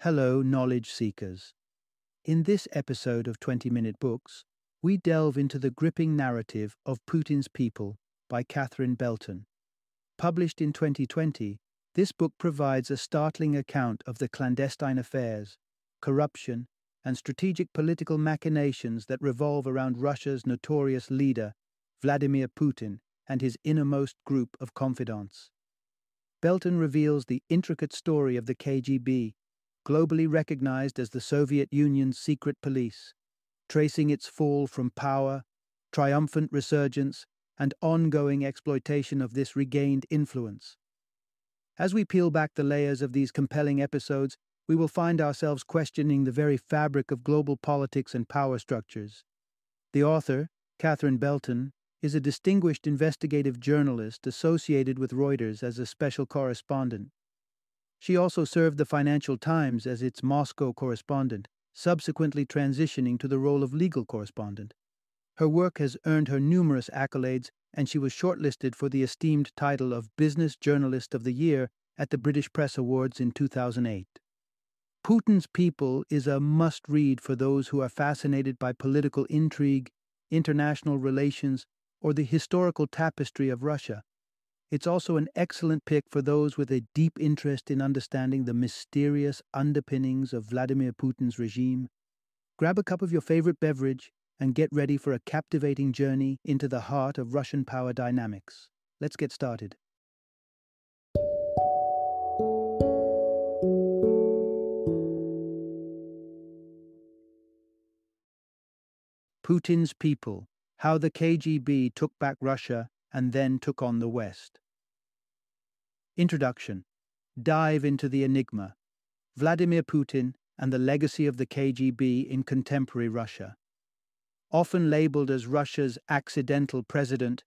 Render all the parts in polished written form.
Hello, knowledge seekers. In this episode of 20-Minute Books, we delve into the gripping narrative of Putin's People by Belton. Published in 2020, this book provides a startling account of the clandestine affairs, corruption, and strategic political machinations that revolve around Russia's notorious leader, Vladimir Putin, and his innermost group of confidants. Belton reveals the intricate story of the KGB, globally recognized as the Soviet Union's secret police, tracing its fall from power, triumphant resurgence, and ongoing exploitation of this regained influence. As we peel back the layers of these compelling episodes, we will find ourselves questioning the very fabric of global politics and power structures. The author, Belton, is a distinguished investigative journalist associated with Reuters as a special correspondent. She also served the Financial Times as its Moscow correspondent, subsequently transitioning to the role of legal correspondent. Her work has earned her numerous accolades, and she was shortlisted for the esteemed title of Business Journalist of the Year at the British Press Awards in 2008. Putin's People is a must-read for those who are fascinated by political intrigue, international relations, or the historical tapestry of Russia. It's also an excellent pick for those with a deep interest in understanding the mysterious underpinnings of Vladimir Putin's regime. Grab a cup of your favorite beverage and get ready for a captivating journey into the heart of Russian power dynamics. Let's get started. Putin's People: How the KGB Took Back Russia and Then Took on the West. Introduction. Dive into the enigma: Vladimir Putin and the legacy of the KGB in contemporary Russia. Often labeled as Russia's accidental president,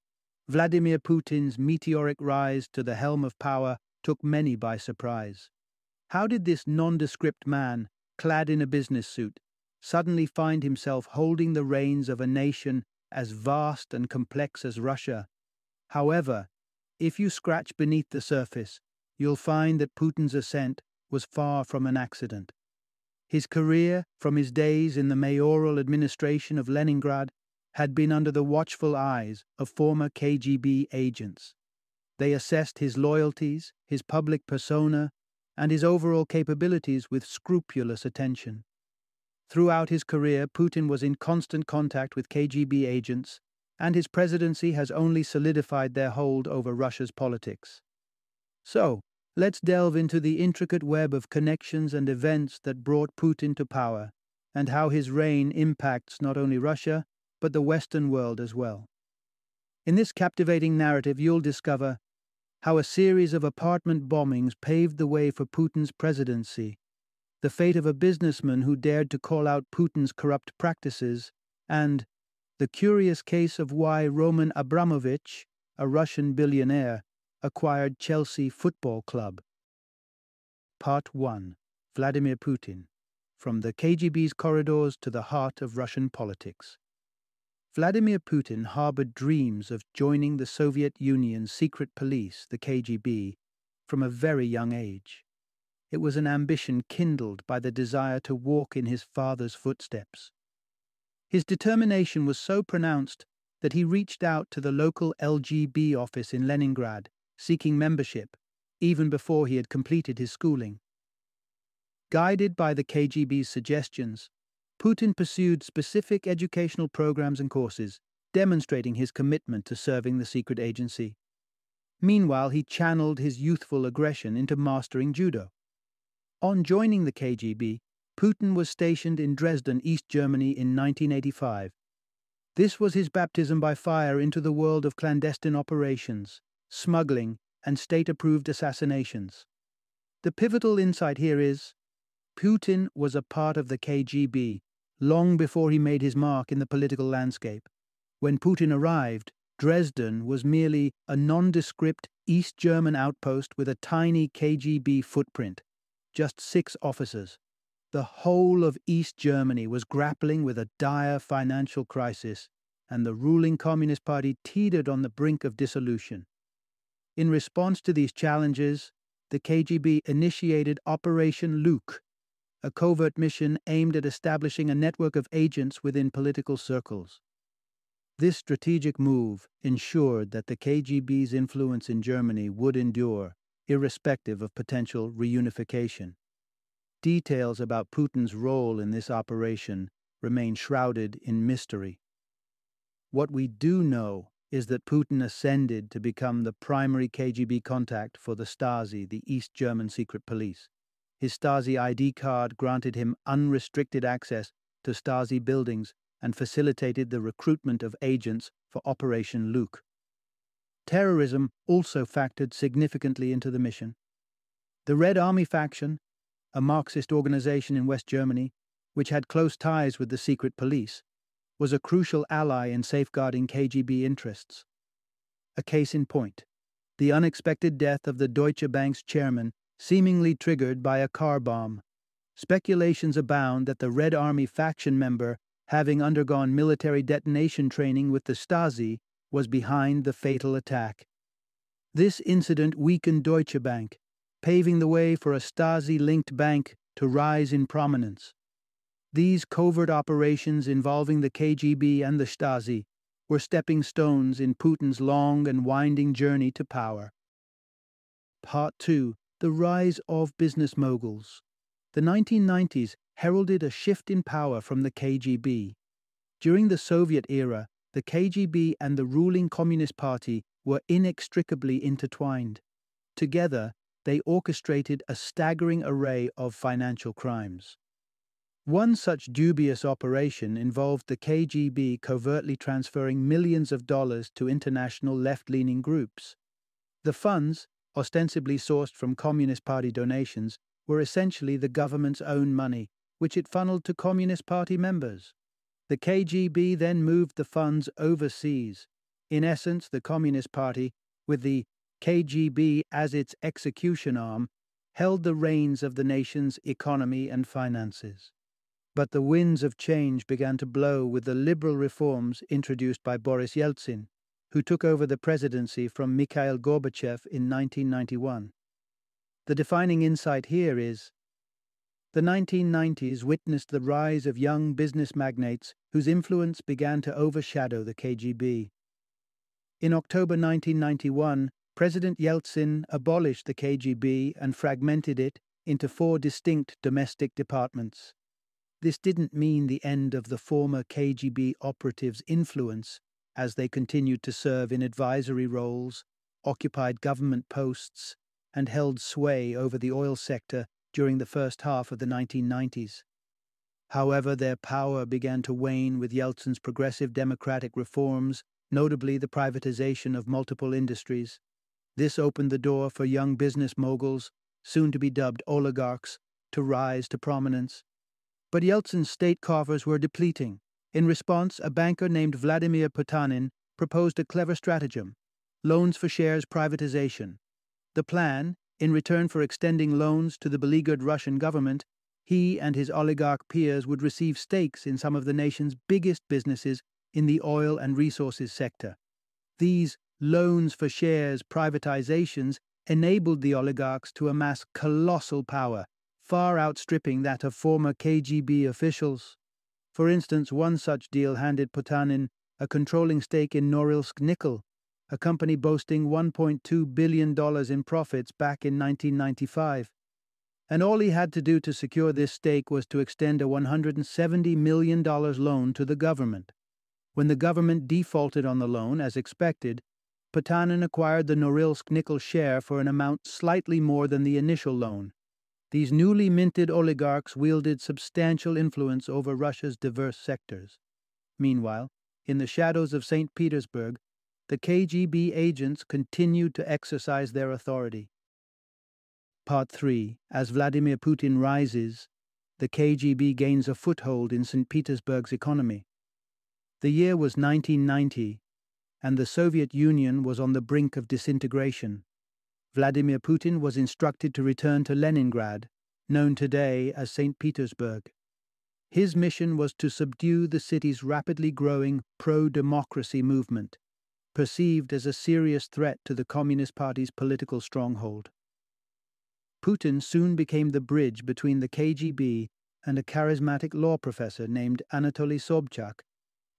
Vladimir Putin's meteoric rise to the helm of power took many by surprise. How did this nondescript man, clad in a business suit, suddenly find himself holding the reins of a nation as vast and complex as Russia? However, if you scratch beneath the surface, you'll find that Putin's ascent was far from an accident. His career, from his days in the mayoral administration of Leningrad, had been under the watchful eyes of former KGB agents. They assessed his loyalties, his public persona, and his overall capabilities with scrupulous attention. Throughout his career, Putin was in constant contact with KGB agents, and his presidency has only solidified their hold over Russia's politics. So, let's delve into the intricate web of connections and events that brought Putin to power, and how his reign impacts not only Russia, but the Western world as well. In this captivating narrative, you'll discover how a series of apartment bombings paved the way for Putin's presidency, the fate of a businessman who dared to call out Putin's corrupt practices, and the curious case of why Roman Abramovich, a Russian billionaire, acquired Chelsea Football Club. Part 1. Vladimir Putin: From the KGB's corridors to the heart of Russian politics. Vladimir Putin harbored dreams of joining the Soviet Union's secret police, the KGB, from a very young age. It was an ambition kindled by the desire to walk in his father's footsteps. His determination was so pronounced that he reached out to the local LGB office in Leningrad, seeking membership, even before he had completed his schooling. Guided by the KGB's suggestions, Putin pursued specific educational programs and courses, demonstrating his commitment to serving the secret agency. Meanwhile, he channeled his youthful aggression into mastering judo. On joining the KGB, Putin was stationed in Dresden, East Germany in 1985. This was his baptism by fire into the world of clandestine operations, smuggling, and state-approved assassinations. The pivotal insight here is, Putin was a part of the KGB long before he made his mark in the political landscape. When Putin arrived, Dresden was merely a nondescript East German outpost with a tiny KGB footprint, just 6 officers. The whole of East Germany was grappling with a dire financial crisis, and the ruling Communist Party teetered on the brink of dissolution. In response to these challenges, the KGB initiated Operation Luke, a covert mission aimed at establishing a network of agents within political circles. This strategic move ensured that the KGB's influence in Germany would endure, irrespective of potential reunification. Details about Putin's role in this operation remain shrouded in mystery. What we do know is that Putin ascended to become the primary KGB contact for the Stasi, the East German secret police. His Stasi ID card granted him unrestricted access to Stasi buildings and facilitated the recruitment of agents for Operation Luke. Terrorism also factored significantly into the mission. The Red Army faction, a Marxist organization in West Germany, which had close ties with the secret police, was a crucial ally in safeguarding KGB interests. A case in point, the unexpected death of the Deutsche Bank's chairman, seemingly triggered by a car bomb. Speculations abound that the Red Army faction member, having undergone military detonation training with the Stasi, was behind the fatal attack. This incident weakened Deutsche Bank, paving the way for a Stasi-linked bank to rise in prominence. These covert operations involving the KGB and the Stasi were stepping stones in Putin's long and winding journey to power. Part 2. The Rise of Business Moguls. The 1990s heralded a shift in power from the KGB. During the Soviet era, the KGB and the ruling Communist Party were inextricably intertwined. Together, they orchestrated a staggering array of financial crimes. One such dubious operation involved the KGB covertly transferring millions of dollars to international left-leaning groups. The funds, ostensibly sourced from Communist Party donations, were essentially the government's own money, which it funneled to Communist Party members. The KGB then moved the funds overseas. In essence, the Communist Party, with the KGB as its execution arm, held the reins of the nation's economy and finances. But the winds of change began to blow with the liberal reforms introduced by Boris Yeltsin, who took over the presidency from Mikhail Gorbachev in 1991. The defining insight here is, the 1990s witnessed the rise of young business magnates whose influence began to overshadow the KGB. In October 1991, President Yeltsin abolished the KGB and fragmented it into 4 distinct domestic departments. This didn't mean the end of the former KGB operatives' influence, as they continued to serve in advisory roles, occupied government posts, and held sway over the oil sector during the first half of the 1990s. However, their power began to wane with Yeltsin's progressive democratic reforms, notably the privatization of multiple industries. This opened the door for young business moguls, soon to be dubbed oligarchs, to rise to prominence. But Yeltsin's state coffers were depleting. In response, a banker named Vladimir Putin proposed a clever stratagem: loans for shares privatization. The plan, in return for extending loans to the beleaguered Russian government, he and his oligarch peers would receive stakes in some of the nation's biggest businesses in the oil and resources sector. These loans for shares privatizations enabled the oligarchs to amass colossal power, far outstripping that of former KGB officials. For instance, one such deal handed Putin a controlling stake in Norilsk Nickel, a company boasting $1.2 billion in profits back in 1995. And all he had to do to secure this stake was to extend a $170 million loan to the government. When the government defaulted on the loan, as expected, Putin acquired the Norilsk Nickel share for an amount slightly more than the initial loan. These newly minted oligarchs wielded substantial influence over Russia's diverse sectors. Meanwhile, in the shadows of St. Petersburg, the KGB agents continued to exercise their authority. Part 3. As Vladimir Putin rises, the KGB gains a foothold in St. Petersburg's economy. The year was 1990, and the Soviet Union was on the brink of disintegration. Vladimir Putin was instructed to return to Leningrad, known today as St. Petersburg. His mission was to subdue the city's rapidly growing pro-democracy movement, perceived as a serious threat to the Communist Party's political stronghold. Putin soon became the bridge between the KGB and a charismatic law professor named Anatoly Sobchak,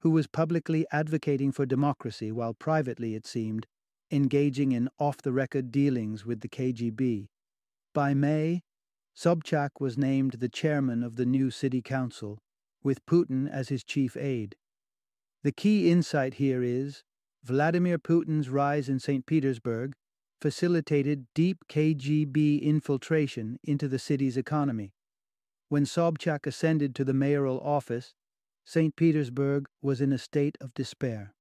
who was publicly advocating for democracy while privately, it seemed, engaging in off-the-record dealings with the KGB. By May, Sobchak was named the chairman of the new city council, with Putin as his chief aide. The key insight here is Vladimir Putin's rise in St. Petersburg facilitated deep KGB infiltration into the city's economy. When Sobchak ascended to the mayoral office, St. Petersburg was in a state of despair.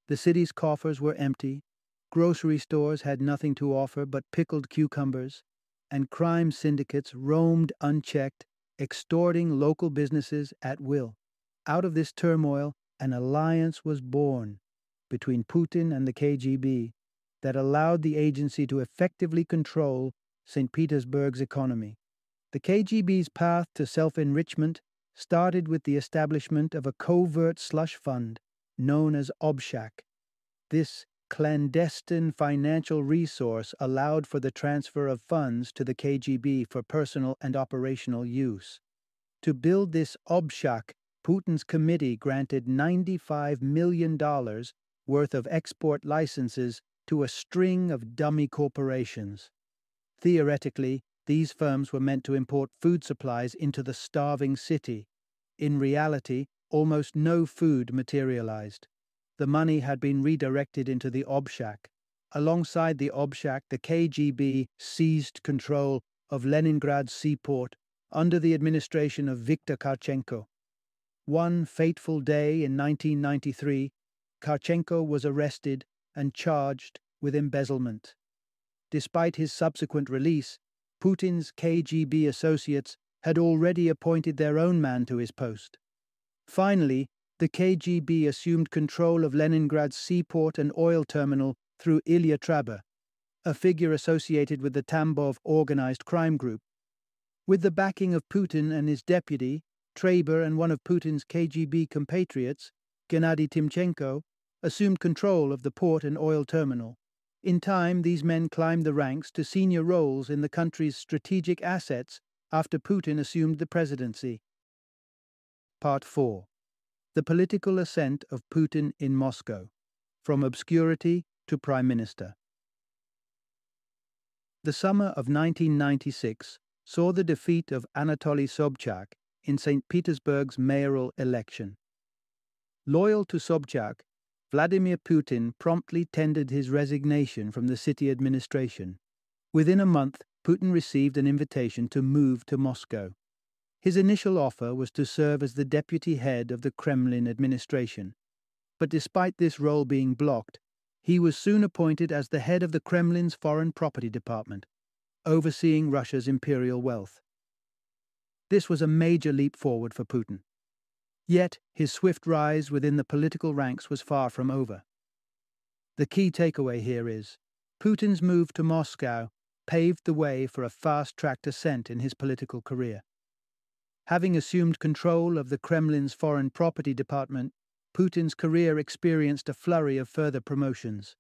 The city's coffers were empty, grocery stores had nothing to offer but pickled cucumbers, and crime syndicates roamed unchecked, extorting local businesses at will. Out of this turmoil, an alliance was born between Putin and the KGB that allowed the agency to effectively control St. Petersburg's economy. The KGB's path to self-enrichment started with the establishment of a covert slush fund known as Obshak. This clandestine financial resource allowed for the transfer of funds to the KGB for personal and operational use. To build this Obshak, Putin's committee granted $95 million worth of export licenses to a string of dummy corporations. Theoretically, these firms were meant to import food supplies into the starving city. In reality, almost no food materialized. The money had been redirected into the Obshak. Alongside the Obshak, the KGB seized control of Leningrad's seaport under the administration of Viktor Karchenko. One fateful day in 1993, Karchenko was arrested and charged with embezzlement. Despite his subsequent release, Putin's KGB associates had already appointed their own man to his post. Finally, the KGB assumed control of Leningrad's seaport and oil terminal through Ilya Traber, a figure associated with the Tambov organized crime group. With the backing of Putin and his deputy, Traber and one of Putin's KGB compatriots, Gennady Timchenko, assumed control of the port and oil terminal. In time, these men climbed the ranks to senior roles in the country's strategic assets after Putin assumed the presidency. Part 4. The political ascent of Putin in Moscow, from obscurity to prime minister. The summer of 1996 saw the defeat of Anatoly Sobchak in St. Petersburg's mayoral election. Loyal to Sobchak, Vladimir Putin promptly tendered his resignation from the city administration. Within a month, Putin received an invitation to move to Moscow. His initial offer was to serve as the deputy head of the Kremlin administration. But despite this role being blocked, he was soon appointed as the head of the Kremlin's foreign property department, overseeing Russia's imperial wealth. This was a major leap forward for Putin. Yet, his swift rise within the political ranks was far from over. The key takeaway here is, Putin's move to Moscow paved the way for a fast-tracked ascent in his political career. Having assumed control of the Kremlin's foreign property department, Putin's career experienced a flurry of further promotions.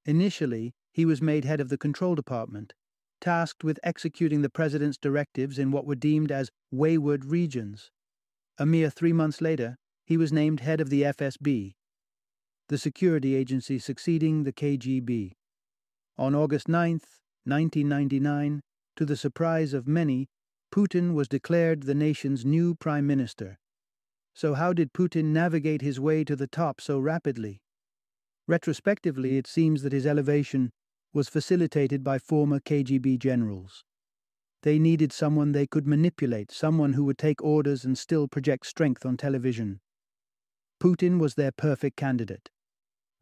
Initially, he was made head of the control department, tasked with executing the president's directives in what were deemed as wayward regions. A mere 3 months later, he was named head of the FSB, the security agency succeeding the KGB. On August 9, 1999, to the surprise of many, Putin was declared the nation's new prime minister. So how did Putin navigate his way to the top so rapidly? Retrospectively, it seems that his elevation was facilitated by former KGB generals. They needed someone they could manipulate, someone who would take orders and still project strength on television. Putin was their perfect candidate.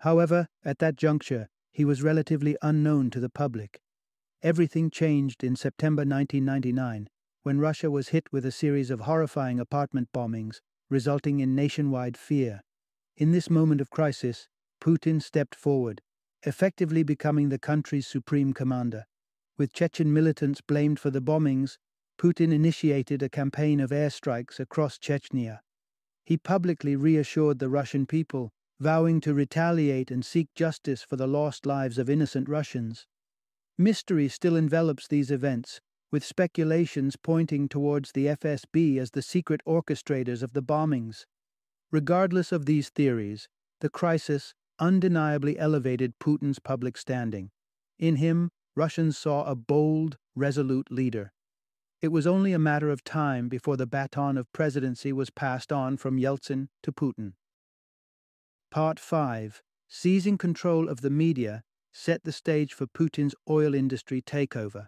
However, at that juncture, he was relatively unknown to the public. Everything changed in September 1999, when Russia was hit with a series of horrifying apartment bombings, resulting in nationwide fear. In this moment of crisis, Putin stepped forward, effectively becoming the country's supreme commander. With Chechen militants blamed for the bombings, Putin initiated a campaign of airstrikes across Chechnya. He publicly reassured the Russian people, vowing to retaliate and seek justice for the lost lives of innocent Russians. Mystery still envelops these events, with speculations pointing towards the FSB as the secret orchestrators of the bombings. Regardless of these theories, the crisis undeniably elevated Putin's public standing. In him, Russians saw a bold, resolute leader. It was only a matter of time before the baton of presidency was passed on from Yeltsin to Putin. Part 5. Seizing control of the media set the stage for Putin's oil industry takeover.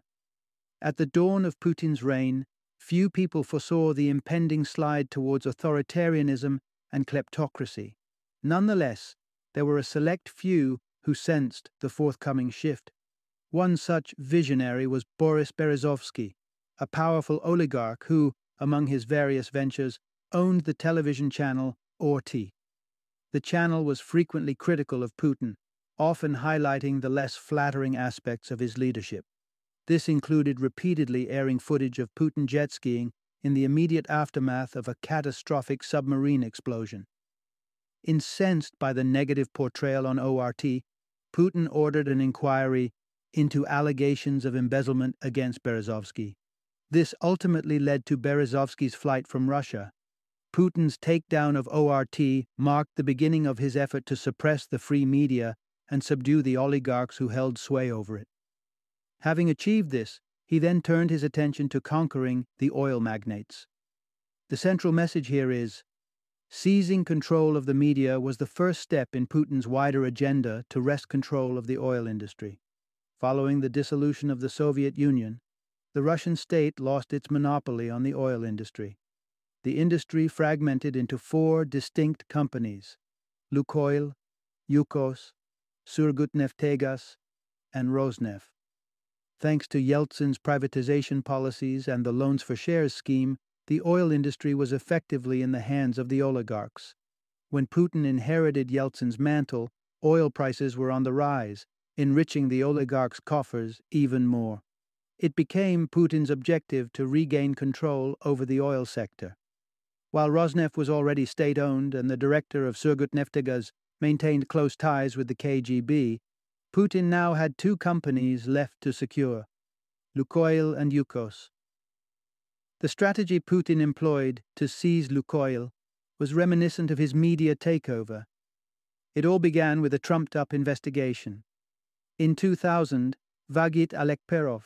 At the dawn of Putin's reign, few people foresaw the impending slide towards authoritarianism and kleptocracy. Nonetheless, there were a select few who sensed the forthcoming shift. One such visionary was Boris Berezovsky, a powerful oligarch who, among his various ventures, owned the television channel RT. The channel was frequently critical of Putin, often highlighting the less flattering aspects of his leadership. This included repeatedly airing footage of Putin jet skiing in the immediate aftermath of a catastrophic submarine explosion. Incensed by the negative portrayal on ORT, Putin ordered an inquiry into allegations of embezzlement against Berezovsky. This ultimately led to Berezovsky's flight from Russia. Putin's takedown of ORT marked the beginning of his effort to suppress the free media and subdue the oligarchs who held sway over it. Having achieved this, he then turned his attention to conquering the oil magnates. The central message here is, seizing control of the media was the first step in Putin's wider agenda to wrest control of the oil industry. Following the dissolution of the Soviet Union, the Russian state lost its monopoly on the oil industry. The industry fragmented into 4 distinct companies: Lukoil, Yukos, Surgutneftegas, and Rosneft. Thanks to Yeltsin's privatization policies and the loans for shares scheme, the oil industry was effectively in the hands of the oligarchs. When Putin inherited Yeltsin's mantle, oil prices were on the rise, enriching the oligarchs' coffers even more. It became Putin's objective to regain control over the oil sector. While Rosneft was already state-owned and the director of Surgutneftegas maintained close ties with the KGB, Putin now had 2 companies left to secure: Lukoil and Yukos. The strategy Putin employed to seize Lukoil was reminiscent of his media takeover. It all began with a trumped-up investigation. In 2000, Vagit Alekperov,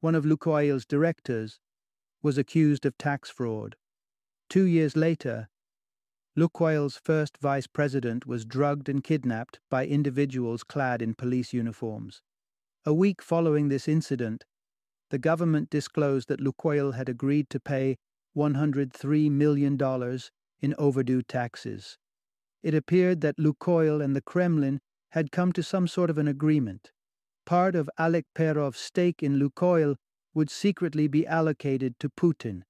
one of Lukoil's directors, was accused of tax fraud. 2 years later, Lukoil's first vice president was drugged and kidnapped by individuals clad in police uniforms. A week following this incident, the government disclosed that Lukoil had agreed to pay $103 million in overdue taxes. It appeared that Lukoil and the Kremlin had come to some sort of an agreement. Part of Alekperov's stake in Lukoil would secretly be allocated to Putin,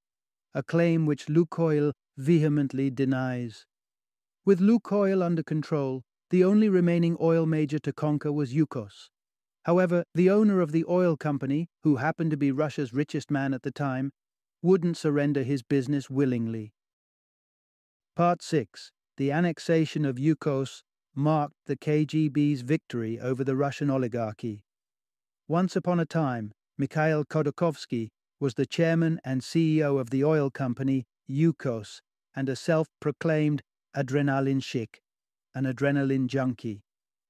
a claim which Lukoil vehemently denies. With Lukoil under control, the only remaining oil major to conquer was Yukos. However, the owner of the oil company, who happened to be Russia's richest man at the time, wouldn't surrender his business willingly. Part 6. The annexation of Yukos marked the KGB's victory over the Russian oligarchy. Once upon a time, Mikhail Khodorkovsky was the chairman and CEO of the oil company Yukos and a self-proclaimed adrenaline chic, an adrenaline junkie.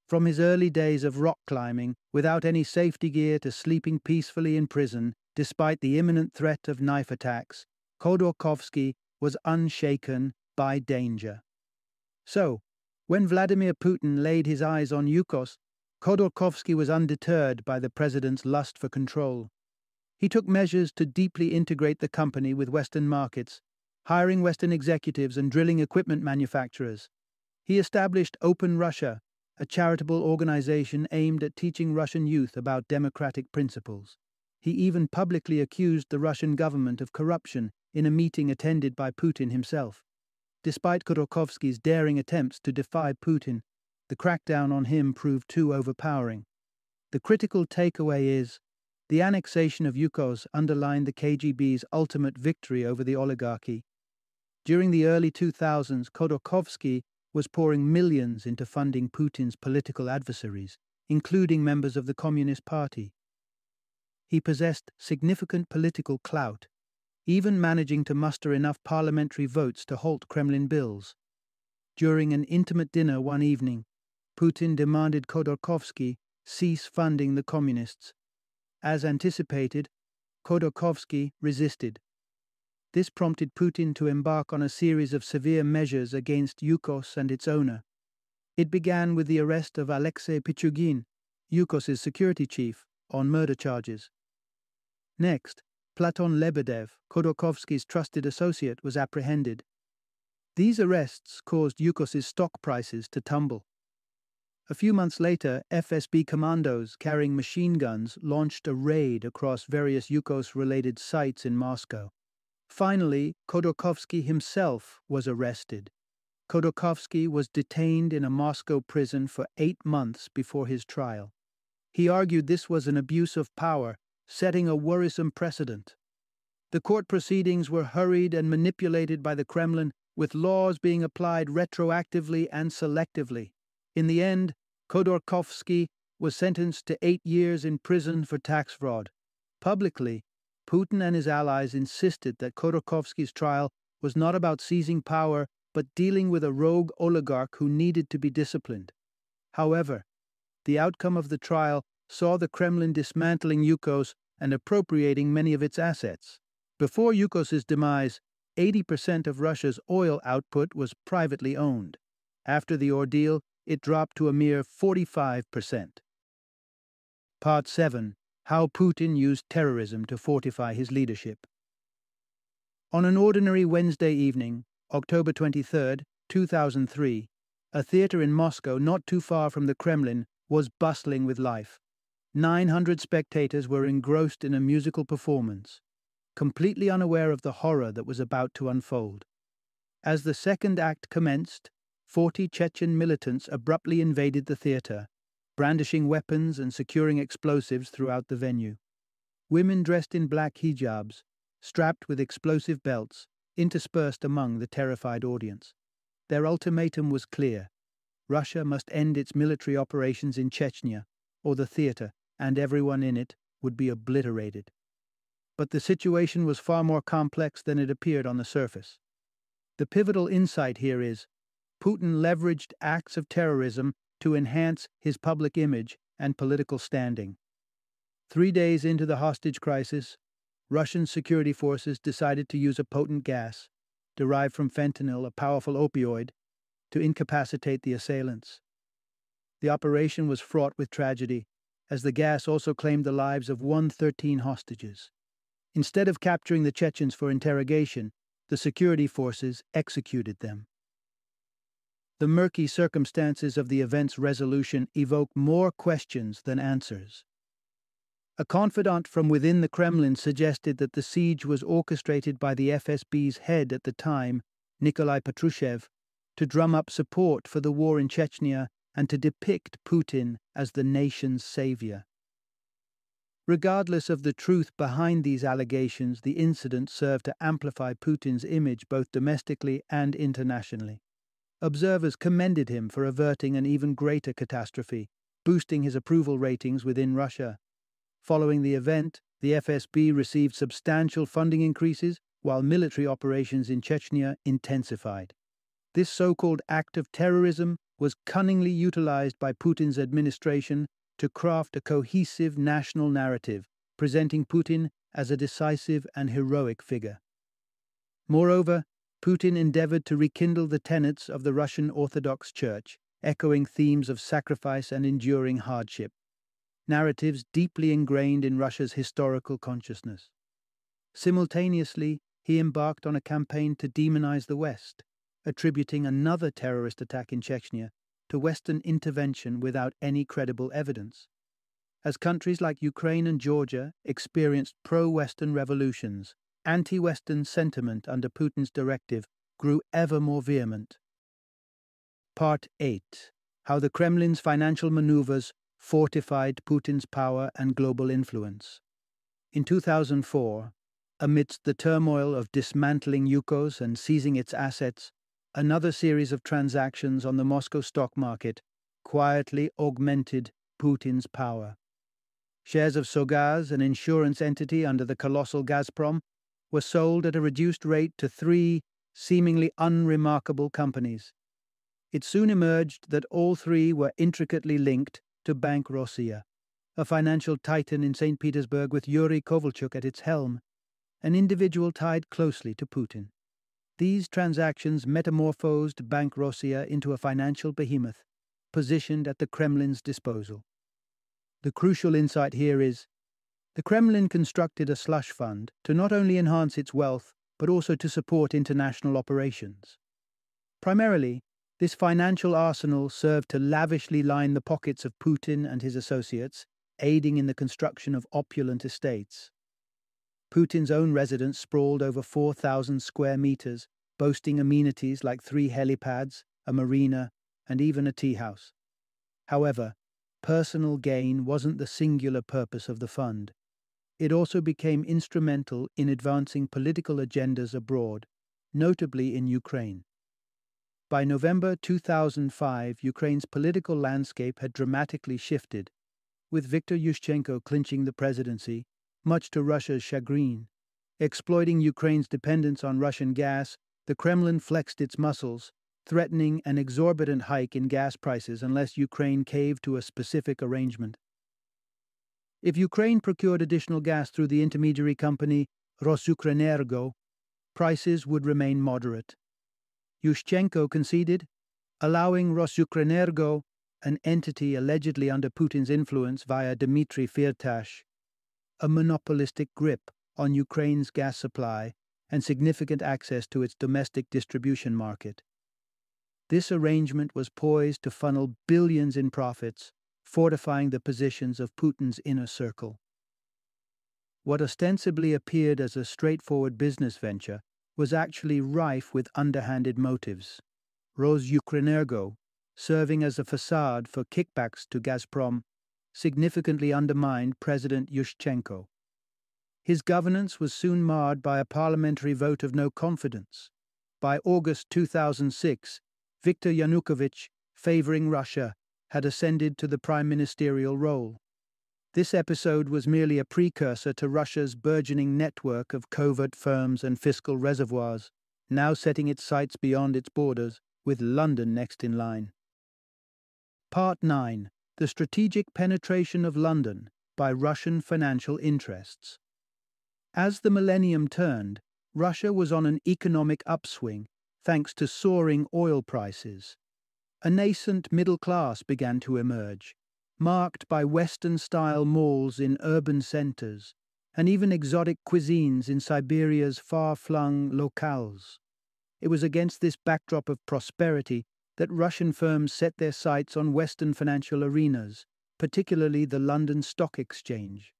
From his early days of rock climbing, without any safety gear, to sleeping peacefully in prison, despite the imminent threat of knife attacks, Khodorkovsky was unshaken by danger. So, when Vladimir Putin laid his eyes on Yukos, Khodorkovsky was undeterred by the president's lust for control. He took measures to deeply integrate the company with Western markets, hiring Western executives and drilling equipment manufacturers. He established Open Russia, a charitable organization aimed at teaching Russian youth about democratic principles. He even publicly accused the Russian government of corruption in a meeting attended by Putin himself. Despite Khodorkovsky's daring attempts to defy Putin, the crackdown on him proved too overpowering. The critical takeaway is, the annexation of Yukos underlined the KGB's ultimate victory over the oligarchy. During the early 2000s, Khodorkovsky was pouring millions into funding Putin's political adversaries, including members of the Communist Party. He possessed significant political clout, even managing to muster enough parliamentary votes to halt Kremlin bills. During an intimate dinner one evening, Putin demanded Khodorkovsky cease funding the communists. As anticipated, Khodorkovsky resisted. This prompted Putin to embark on a series of severe measures against Yukos and its owner. It began with the arrest of Alexei Pichugin, Yukos's security chief, on murder charges. Next, Platon Lebedev, Khodorkovsky's trusted associate, was apprehended. These arrests caused Yukos's stock prices to tumble. A few months later, FSB commandos carrying machine guns launched a raid across various Yukos-related sites in Moscow. Finally, Khodorkovsky himself was arrested. Khodorkovsky was detained in a Moscow prison for 8 months before his trial. He argued this was an abuse of power, setting a worrisome precedent. The court proceedings were hurried and manipulated by the Kremlin, with laws being applied retroactively and selectively. In the end, Khodorkovsky was sentenced to 8 years in prison for tax fraud. Publicly, Putin and his allies insisted that Khodorkovsky's trial was not about seizing power, but dealing with a rogue oligarch who needed to be disciplined. However, the outcome of the trial saw the Kremlin dismantling Yukos and appropriating many of its assets. Before Yukos's demise, 80% of Russia's oil output was privately owned. After the ordeal, it dropped to a mere 45%. Part 7. How Putin used terrorism to fortify his leadership. On an ordinary Wednesday evening, October 23, 2003, a theater in Moscow not too far from the Kremlin was bustling with life. 900 spectators were engrossed in a musical performance, completely unaware of the horror that was about to unfold. As the second act commenced, 40 Chechen militants abruptly invaded the theater, brandishing weapons and securing explosives throughout the venue. Women dressed in black hijabs, strapped with explosive belts, interspersed among the terrified audience. Their ultimatum was clear: Russia must end its military operations in Chechnya, or the theater and everyone in it would be obliterated. But the situation was far more complex than it appeared on the surface. The pivotal insight here is, Putin leveraged acts of terrorism to enhance his public image and political standing. 3 days into the hostage crisis, Russian security forces decided to use a potent gas, derived from fentanyl, a powerful opioid, to incapacitate the assailants. The operation was fraught with tragedy, as the gas also claimed the lives of 113 hostages. Instead of capturing the Chechens for interrogation, the security forces executed them. The murky circumstances of the event's resolution evoke more questions than answers. A confidant from within the Kremlin suggested that the siege was orchestrated by the FSB's head at the time, Nikolai Patrushev, to drum up support for the war in Chechnya and to depict Putin as the nation's savior. Regardless of the truth behind these allegations, the incident served to amplify Putin's image both domestically and internationally. Observers commended him for averting an even greater catastrophe, boosting his approval ratings within Russia. Following the event, the FSB received substantial funding increases, while military operations in Chechnya intensified. This so-called act of terrorism was cunningly utilized by Putin's administration to craft a cohesive national narrative, presenting Putin as a decisive and heroic figure. Moreover, Putin endeavored to rekindle the tenets of the Russian Orthodox Church, echoing themes of sacrifice and enduring hardship, narratives deeply ingrained in Russia's historical consciousness. Simultaneously, he embarked on a campaign to demonize the West, attributing another terrorist attack in Chechnya to Western intervention without any credible evidence. As countries like Ukraine and Georgia experienced pro-Western revolutions, anti-Western sentiment under Putin's directive grew ever more vehement. Part 8. How the Kremlin's financial maneuvers fortified Putin's power and global influence. In 2004, amidst the turmoil of dismantling Yukos and seizing its assets, another series of transactions on the Moscow stock market quietly augmented Putin's power. Shares of Sogaz, an insurance entity under the colossal Gazprom, were sold at a reduced rate to three seemingly unremarkable companies. It soon emerged that all three were intricately linked to Bank Rossiya, a financial titan in St. Petersburg with Yuri Kovalchuk at its helm, an individual tied closely to Putin. These transactions metamorphosed Bank Rossiya into a financial behemoth, positioned at the Kremlin's disposal. The crucial insight here is, the Kremlin constructed a slush fund to not only enhance its wealth, but also to support international operations. Primarily, this financial arsenal served to lavishly line the pockets of Putin and his associates, aiding in the construction of opulent estates. Putin's own residence sprawled over 4,000 square meters, boasting amenities like 3 helipads, a marina, and even a tea house. However, personal gain wasn't the singular purpose of the fund. It also became instrumental in advancing political agendas abroad, notably in Ukraine. By November 2005, Ukraine's political landscape had dramatically shifted, with Viktor Yushchenko clinching the presidency, much to Russia's chagrin. Exploiting Ukraine's dependence on Russian gas, the Kremlin flexed its muscles, threatening an exorbitant hike in gas prices unless Ukraine caved to a specific arrangement. If Ukraine procured additional gas through the intermediary company Rosukrenergo, prices would remain moderate. Yushchenko conceded, allowing Rosukrenergo, an entity allegedly under Putin's influence via Dmitry Firtash, a monopolistic grip on Ukraine's gas supply and significant access to its domestic distribution market. This arrangement was poised to funnel billions in profits, fortifying the positions of Putin's inner circle. What ostensibly appeared as a straightforward business venture was actually rife with underhanded motives. Rosukrenergo, serving as a facade for kickbacks to Gazprom, significantly undermined President Yushchenko. His governance was soon marred by a parliamentary vote of no confidence. By August 2006, Viktor Yanukovych, favoring Russia, had ascended to the prime ministerial role. This episode was merely a precursor to Russia's burgeoning network of covert firms and fiscal reservoirs, now setting its sights beyond its borders, with London next in line. Part 9. The Strategic Penetration of London by Russian Financial Interests. As the millennium turned, Russia was on an economic upswing thanks to soaring oil prices. A nascent middle class began to emerge, marked by Western-style malls in urban centers and even exotic cuisines in Siberia's far-flung locales. It was against this backdrop of prosperity that Russian firms set their sights on Western financial arenas, particularly the London Stock Exchange.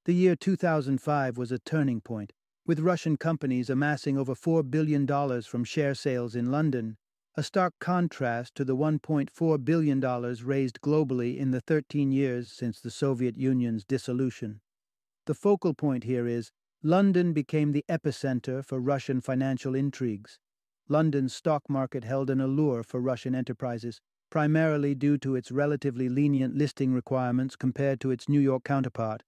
The year 2005 was a turning point, with Russian companies amassing over $4 billion from share sales in London, a stark contrast to the $1.4 billion raised globally in the 13 years since the Soviet Union's dissolution. The focal point here is, London became the epicenter for Russian financial intrigues. London's stock market held an allure for Russian enterprises, primarily due to its relatively lenient listing requirements compared to its New York counterpart.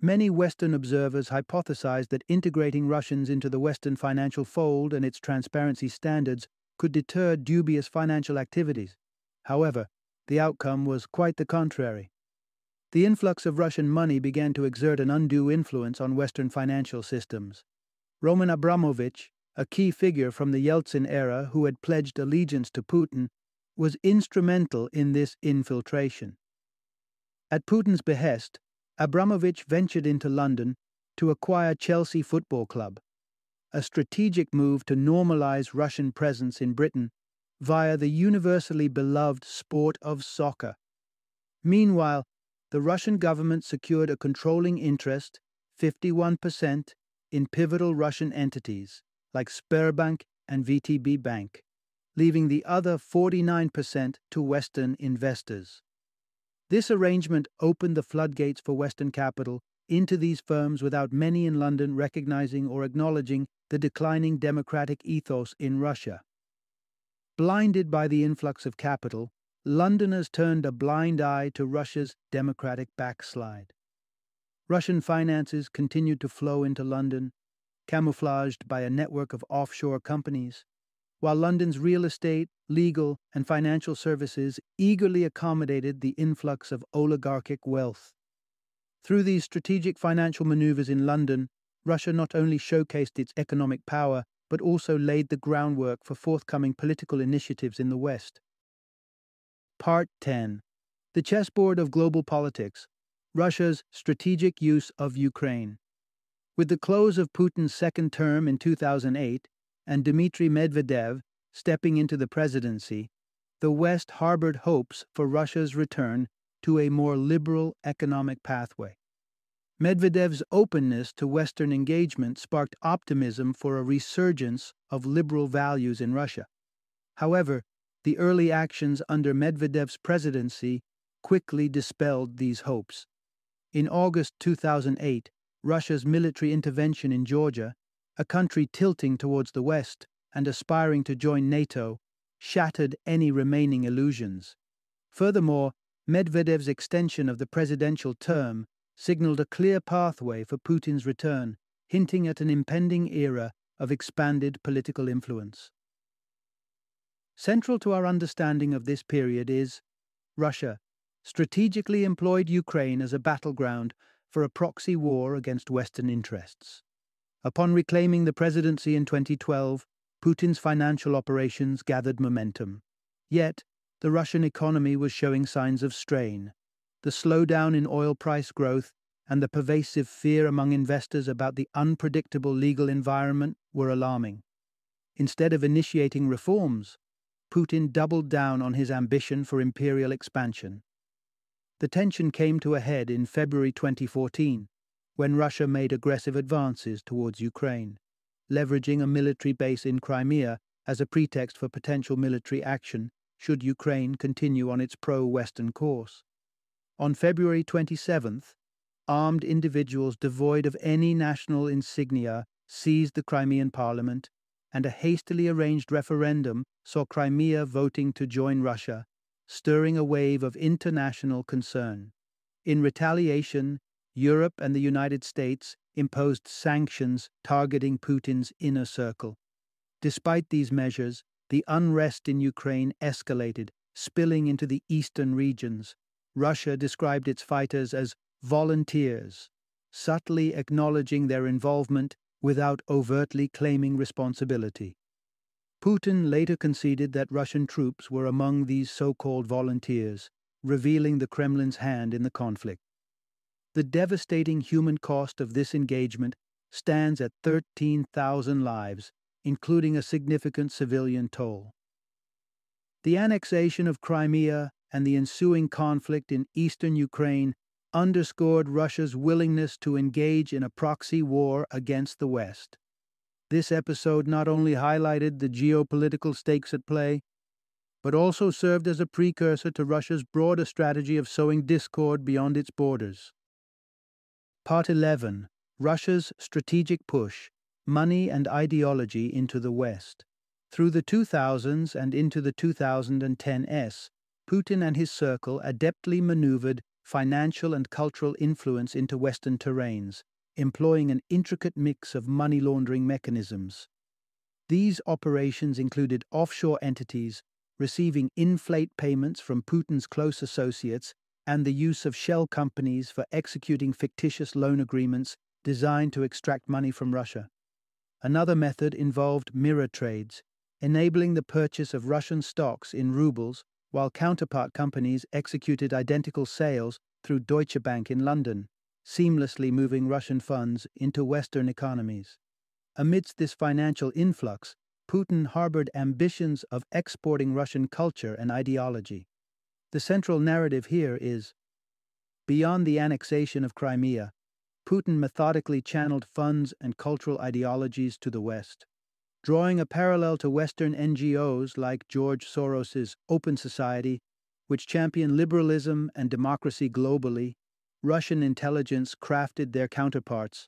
Many Western observers hypothesized that integrating Russians into the Western financial fold and its transparency standards could deter dubious financial activities. However, the outcome was quite the contrary. The influx of Russian money began to exert an undue influence on Western financial systems. Roman Abramovich, a key figure from the Yeltsin era who had pledged allegiance to Putin, was instrumental in this infiltration. At Putin's behest, Abramovich ventured into London to acquire Chelsea Football Club, a strategic move to normalize Russian presence in Britain via the universally beloved sport of soccer. Meanwhile, the Russian government secured a controlling interest, 51%, in pivotal Russian entities like Sberbank and VTB Bank, leaving the other 49% to Western investors. This arrangement opened the floodgates for Western capital into these firms without many in London recognizing or acknowledging the declining democratic ethos in Russia. Blinded by the influx of capital, Londoners turned a blind eye to Russia's democratic backslide. Russian finances continued to flow into London, camouflaged by a network of offshore companies, while London's real estate, legal, and financial services eagerly accommodated the influx of oligarchic wealth. Through these strategic financial maneuvers in London, Russia not only showcased its economic power, but also laid the groundwork for forthcoming political initiatives in the West. Part 10. The Chessboard of Global Politics. Russia's Strategic Use of Ukraine. With the close of Putin's second term in 2008 and Dmitry Medvedev stepping into the presidency, the West harbored hopes for Russia's return to a more liberal economic pathway. Medvedev's openness to Western engagement sparked optimism for a resurgence of liberal values in Russia. However, the early actions under Medvedev's presidency quickly dispelled these hopes. In August 2008, Russia's military intervention in Georgia, a country tilting towards the West and aspiring to join NATO, shattered any remaining illusions. Furthermore, Medvedev's extension of the presidential term signaled a clear pathway for Putin's return, hinting at an impending era of expanded political influence. Central to our understanding of this period is Russia strategically employed Ukraine as a battleground for a proxy war against Western interests. Upon reclaiming the presidency in 2012, Putin's financial operations gathered momentum. Yet, the Russian economy was showing signs of strain. The slowdown in oil price growth and the pervasive fear among investors about the unpredictable legal environment were alarming. Instead of initiating reforms, Putin doubled down on his ambition for imperial expansion. The tension came to a head in February 2014, when Russia made aggressive advances towards Ukraine, leveraging a military base in Crimea as a pretext for potential military action should Ukraine continue on its pro-Western course. On February 27th, armed individuals devoid of any national insignia seized the Crimean parliament, and a hastily arranged referendum saw Crimea voting to join Russia, stirring a wave of international concern. In retaliation, Europe and the United States imposed sanctions targeting Putin's inner circle. Despite these measures, the unrest in Ukraine escalated, spilling into the eastern regions. Russia described its fighters as volunteers, subtly acknowledging their involvement without overtly claiming responsibility. Putin later conceded that Russian troops were among these so-called volunteers, revealing the Kremlin's hand in the conflict. The devastating human cost of this engagement stands at 13,000 lives, including a significant civilian toll. The annexation of Crimea and the ensuing conflict in eastern Ukraine underscored Russia's willingness to engage in a proxy war against the West. This episode not only highlighted the geopolitical stakes at play, but also served as a precursor to Russia's broader strategy of sowing discord beyond its borders. Part 11. Russia's Strategic Push, Money and Ideology into the West. Through the 2000s and into the 2010s, Putin and his circle adeptly maneuvered financial and cultural influence into Western terrains, employing an intricate mix of money laundering mechanisms. These operations included offshore entities receiving inflate payments from Putin's close associates and the use of shell companies for executing fictitious loan agreements designed to extract money from Russia. Another method involved mirror trades, enabling the purchase of Russian stocks in rubles while counterpart companies executed identical sales through Deutsche Bank in London, seamlessly moving Russian funds into Western economies. Amidst this financial influx, Putin harbored ambitions of exporting Russian culture and ideology. The central narrative here is, beyond the annexation of Crimea, Putin methodically channeled funds and cultural ideologies to the West. Drawing a parallel to Western NGOs like George Soros's Open Society, which champion liberalism and democracy globally, Russian intelligence crafted their counterparts.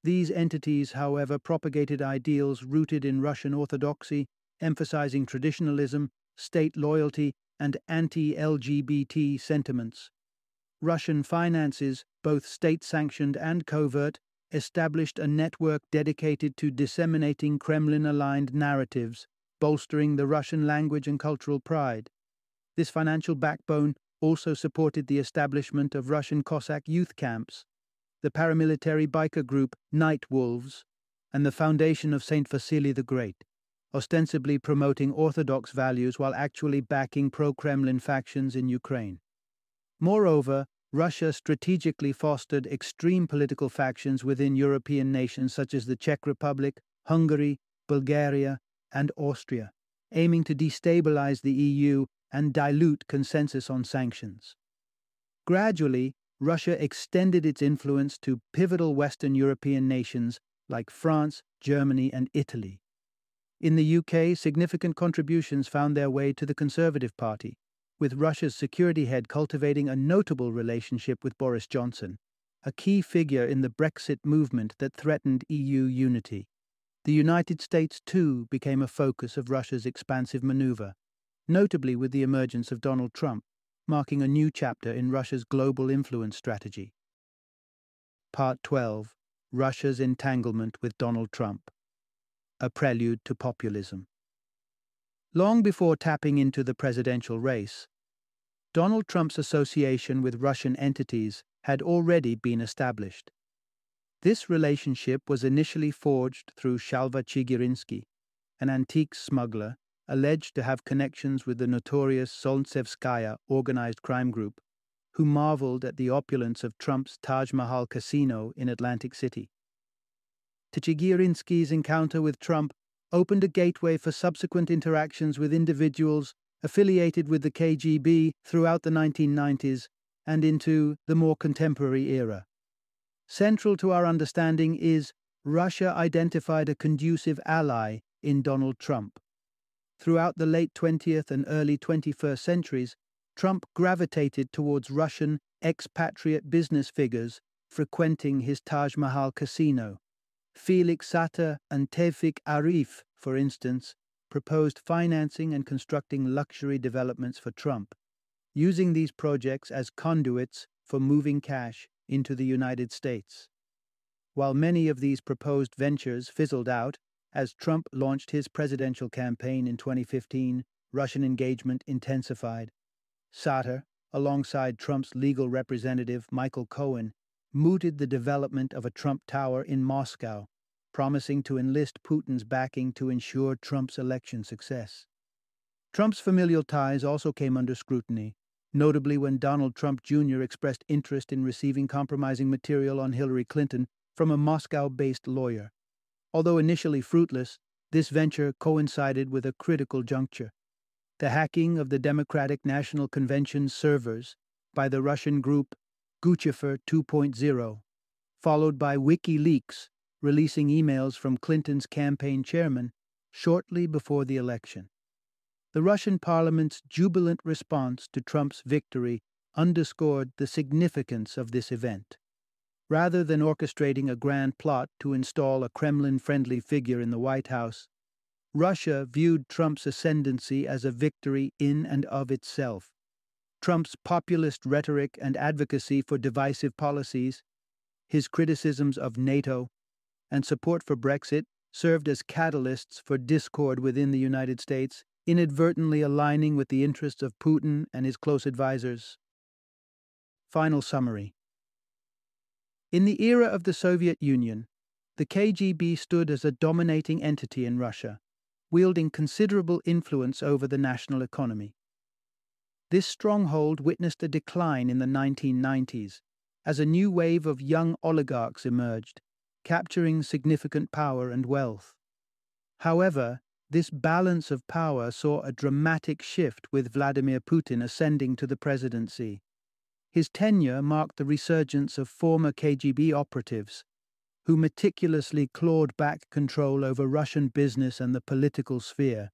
These entities, however, propagated ideals rooted in Russian orthodoxy, emphasizing traditionalism, state loyalty, and anti-LGBT sentiments. Russian finances, both state-sanctioned and covert, established a network dedicated to disseminating Kremlin-aligned narratives, bolstering the Russian language and cultural pride. This financial backbone also supported the establishment of Russian Cossack youth camps, the paramilitary biker group Night Wolves, and the foundation of Saint Vasily the Great, ostensibly promoting orthodox values while actually backing pro-Kremlin factions in Ukraine. Moreover, Russia strategically fostered extreme political factions within European nations such as the Czech Republic, Hungary, Bulgaria, and Austria, aiming to destabilize the EU and dilute consensus on sanctions. Gradually, Russia extended its influence to pivotal Western European nations like France, Germany, and Italy. In the UK, significant contributions found their way to the Conservative Party, with Russia's security head cultivating a notable relationship with Boris Johnson, a key figure in the Brexit movement that threatened EU unity. The United States, too, became a focus of Russia's expansive maneuver, notably with the emergence of Donald Trump, marking a new chapter in Russia's global influence strategy. Part 12. Russia's entanglement with Donald Trump. A prelude to populism. Long before tapping into the presidential race, Donald Trump's association with Russian entities had already been established. This relationship was initially forged through Shalva Chigirinsky, an antiques smuggler alleged to have connections with the notorious Solntsevskaya organized crime group, who marveled at the opulence of Trump's Taj Mahal casino in Atlantic City. Chigirinsky's encounter with Trump opened a gateway for subsequent interactions with individuals affiliated with the KGB throughout the 1990s and into the more contemporary era. Central to our understanding is Russia identified a conducive ally in Donald Trump. Throughout the late 20th and early 21st centuries, Trump gravitated towards Russian expatriate business figures frequenting his Taj Mahal casino. Felix Sater and Tevfik Arif, for instance, proposed financing and constructing luxury developments for Trump, using these projects as conduits for moving cash into the United States. While many of these proposed ventures fizzled out, as Trump launched his presidential campaign in 2015, Russian engagement intensified. Sater, alongside Trump's legal representative Michael Cohen, mooted the development of a Trump Tower in Moscow, promising to enlist Putin's backing to ensure Trump's election success. Trump's familial ties also came under scrutiny, notably when Donald Trump Jr. expressed interest in receiving compromising material on Hillary Clinton from a Moscow-based lawyer. Although initially fruitless, this venture coincided with a critical juncture: the hacking of the Democratic National Convention's servers by the Russian group Guccifer 2.0, followed by WikiLeaks releasing emails from Clinton's campaign chairman shortly before the election. The Russian parliament's jubilant response to Trump's victory underscored the significance of this event. Rather than orchestrating a grand plot to install a Kremlin-friendly figure in the White House, Russia viewed Trump's ascendancy as a victory in and of itself. Trump's populist rhetoric and advocacy for divisive policies, his criticisms of NATO, and support for Brexit served as catalysts for discord within the United States, inadvertently aligning with the interests of Putin and his close advisors. Final summary. In the era of the Soviet Union, the KGB stood as a dominating entity in Russia, wielding considerable influence over the national economy. This stronghold witnessed a decline in the 1990s as a new wave of young oligarchs emerged, capturing significant power and wealth. However, this balance of power saw a dramatic shift with Vladimir Putin ascending to the presidency. His tenure marked the resurgence of former KGB operatives, who meticulously clawed back control over Russian business and the political sphere.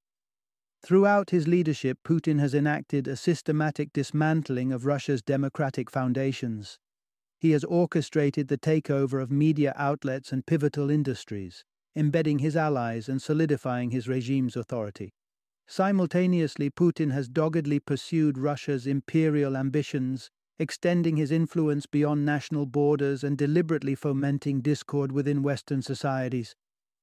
Throughout his leadership, Putin has enacted a systematic dismantling of Russia's democratic foundations. He has orchestrated the takeover of media outlets and pivotal industries, embedding his allies and solidifying his regime's authority. Simultaneously, Putin has doggedly pursued Russia's imperial ambitions, extending his influence beyond national borders and deliberately fomenting discord within Western societies.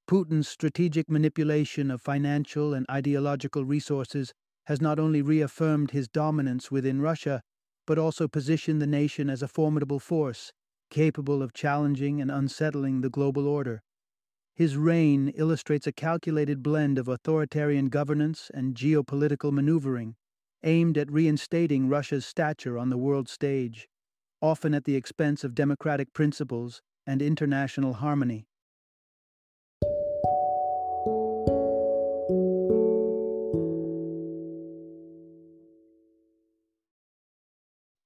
Putin's strategic manipulation of financial and ideological resources has not only reaffirmed his dominance within Russia, but also positioned the nation as a formidable force, capable of challenging and unsettling the global order. His reign illustrates a calculated blend of authoritarian governance and geopolitical maneuvering, aimed at reinstating Russia's stature on the world stage, often at the expense of democratic principles and international harmony.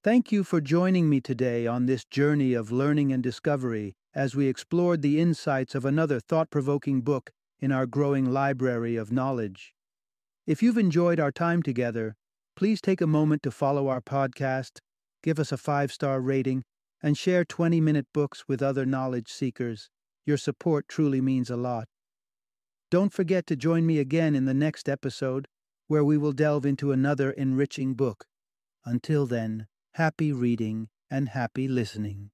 Thank you for joining me today on this journey of learning and discovery as we explored the insights of another thought-provoking book in our growing library of knowledge. If you've enjoyed our time together, please take a moment to follow our podcast, give us a 5-star rating, and share 20-minute books with other knowledge seekers. Your support truly means a lot. Don't forget to join me again in the next episode, where we will delve into another enriching book. Until then, happy reading and happy listening.